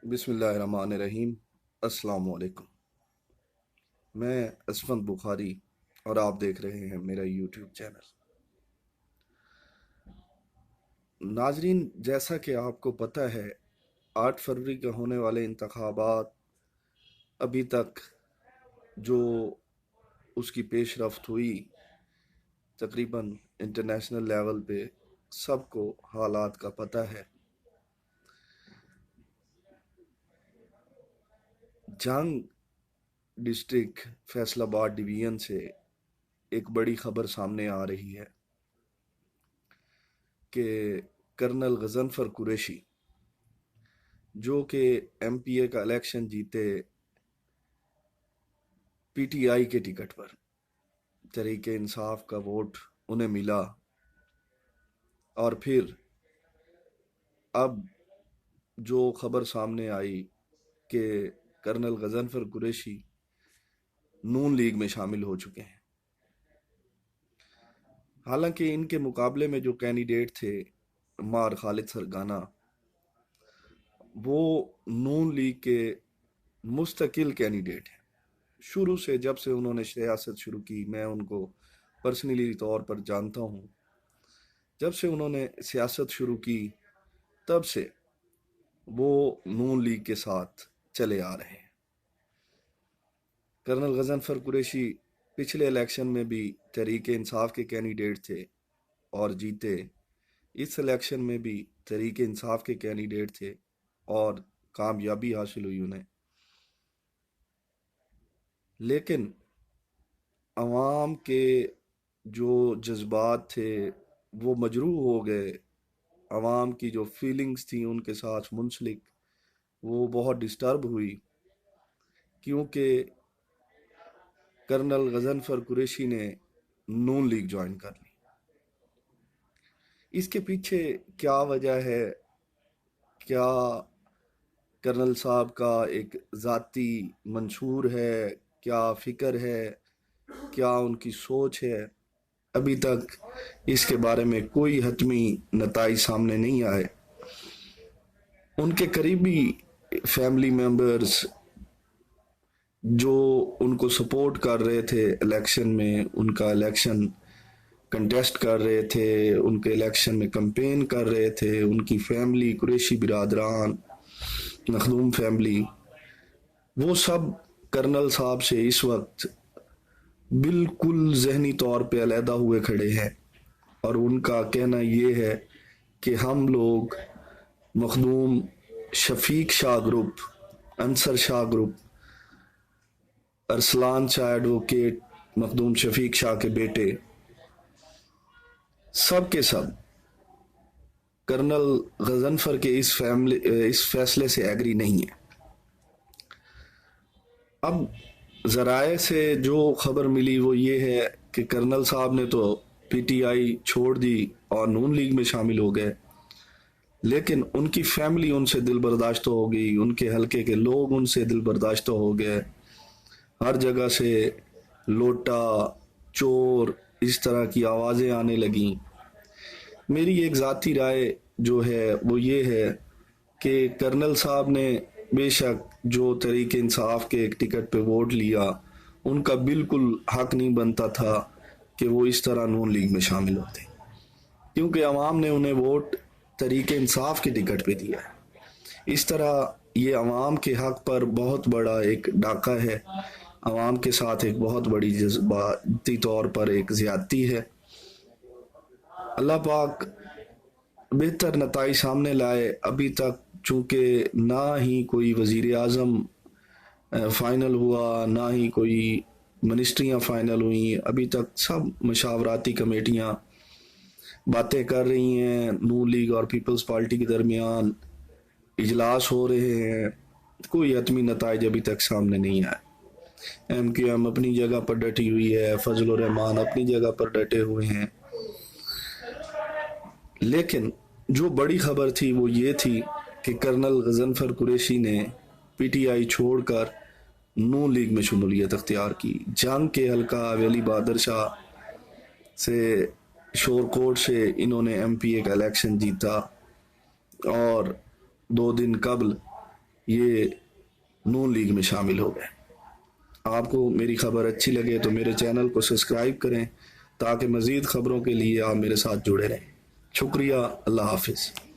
बिस्मिल्लाहिर्रहमानिर्रहीम। अस्सलामु अलैकुम। मैं असफंद बुखारी और आप देख रहे हैं मेरा यूट्यूब चैनल। नाजरीन, जैसा कि आपको पता है, 8 फरवरी के होने वाले इंतखाबात अभी तक जो उसकी पेशरफ्त हुई, तकरीबन इंटरनेशनल लेवल पे सबको हालात का पता है। जंग डिस्ट्रिक्ट फैसलाबाद डिवीज़न से एक बड़ी खबर सामने आ रही है कि कर्नल गजनफर कुरैशी, जो कि एमपीए का इलेक्शन जीते पीटीआई के टिकट पर, तहरीक इंसाफ का वोट उन्हें मिला, और फिर अब जो खबर सामने आई कि कर्नल गजनफर कुरैशी नून लीग में शामिल हो चुके हैं। हालांकि इनके मुकाबले में जो कैंडिडेट थे मार खालिद सरगाना, वो नून लीग के मुस्तकिल कैंडिडेट हैं। शुरू से, जब से उन्होंने सियासत शुरू की, मैं उनको पर्सनली तौर पर जानता हूँ, जब से उन्होंने सियासत शुरू की तब से वो नून लीग के साथ चले आ रहे हैं। कर्नल गजनफर कुरैशी पिछले इलेक्शन में भी तहरीक इंसाफ के कैंडिडेट थे और जीते। इस इलेक्शन में भी तहरीक इंसाफ के कैंडिडेट थे और कामयाबी हासिल हुई उन्हें। लेकिन अवाम के जो जज्बात थे वो मजरूह हो गए। अवाम की जो फीलिंग्स थी उनके साथ मुंसलिक, वो बहुत डिस्टर्ब हुई, क्योंकि कर्नल गजनफर कुरैशी ने नून लीग ज्वाइन कर ली। इसके पीछे क्या वजह है? क्या कर्नल साहब का एक ज़ाती मंशूर है? क्या फ़िक्र है? क्या उनकी सोच है? अभी तक इसके बारे में कोई हतमी नताइज सामने नहीं आए। उनके करीबी फैमिली मेंबर्स जो उनको सपोर्ट कर रहे थे इलेक्शन में, उनका इलेक्शन कंटेस्ट कर रहे थे, उनके इलेक्शन में कंपेन कर रहे थे, उनकी फैमिली, कुरैशी बिरादरान, मखदूम फैमिली, वो सब कर्नल साहब से इस वक्त बिल्कुल जहनी तौर पे अलहदा हुए खड़े हैं। और उनका कहना ये है कि हम लोग Makhdoom Shafiq Shah group, Ansar Shah group, Arsalan Shah advocate, Makhdoom Shafiq Shah के बेटे, सब के सब कर्नल गजनफर के इस फैसले से एग्री नहीं है। अब जराए से जो खबर मिली वो ये है कि कर्नल साहब ने तो पीटीआई छोड़ दी और नून लीग में शामिल हो गए, लेकिन उनकी फैमिली उनसे दिल बर्दाश्त हो गई, उनके हलके के लोग उनसे दिल बर्दाश्त हो गए। हर जगह से लोटा, चोर, इस तरह की आवाज़ें आने लगीं। मेरी एक ज़ाती राय जो है वो ये है कि कर्नल साहब ने बेशक जो तहरीक इंसाफ के एक टिकट पे वोट लिया, उनका बिल्कुल हक नहीं बनता था कि वो इस तरह नून लीग में शामिल होते, क्योंकि अवाम ने उन्हें वोट तहरीक इंसाफ के टिकट पे दिया है। इस तरह ये अवाम के हक पर बहुत बड़ा एक डाका है, अवाम के साथ एक बहुत बड़ी जज्बाती तौर पर एक ज्यादती है। अल्लाह पाक बेहतर नताइज सामने लाए। अभी तक चूँकि ना ही कोई वज़ीर आज़म फ़ाइनल हुआ, ना ही कोई मिनिस्ट्रियाँ फ़ाइनल हुई, अभी तक सब मशावराती कमेटियाँ बातें कर रही हैं। नून लीग और पीपल्स पार्टी के दरमियान इजलास हो रहे हैं, कोई हतमी नताइज अभी तक सामने नहीं आए। एम अपनी जगह पर डटी हुई है, फजल रहमान अपनी जगह पर डटे हुए हैं। लेकिन जो बड़ी खबर थी वो ये थी कि कर्नल गजनफर कुरैशी ने पीटीआई छोड़कर नून लीग में शमूलियत अख्तियार की। जंग के हल्का वली बहादुर शाह से शोरकोट से इन्होंने एमपीए का इलेक्शन जीता और 2 दिन कबल ये नून लीग में शामिल हो गए। आपको मेरी खबर अच्छी लगे तो मेरे चैनल को सब्सक्राइब करें ताकि मज़ीद खबरों के लिए आप मेरे साथ जुड़े रहें। शुक्रिया। अल्लाह हाफिज़।